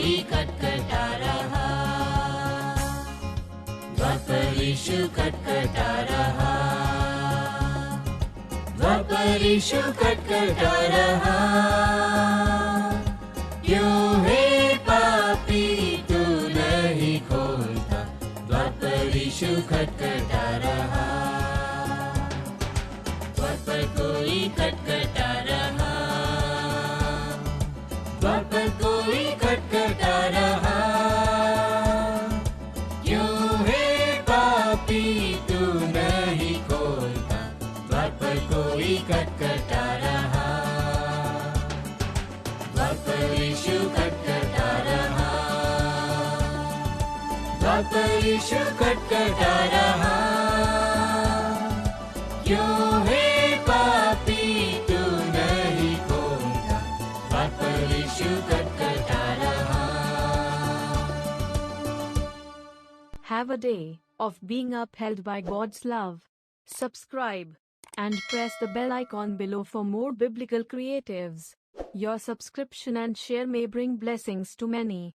कोई खटखटा रहा, द्वार पर यीशु खटखटा रहा, द्वार पर यीशु खटखटा रहा। क्यों हे पापी तू नहीं खोलता, द्वार पर यीशु खटखटा रहा, द्वार पर कोई खटखटा रहा, द्वार पर कोई खटखटा रहा। क्यों हे पापी तू नहीं खोलता, द्वार पर कोई खटखटा रहा, द्वार पर यीशु खटखटा रहा, द्वार पर यीशु खटखटा रहा। क्यों हे पापी तू नहीं खोलता, द्वार पर यीशु खटखटा रहा। Have a day of being upheld by God's love. Subscribe and press the bell icon below for more biblical creatives. Your subscription and share may bring blessings to many.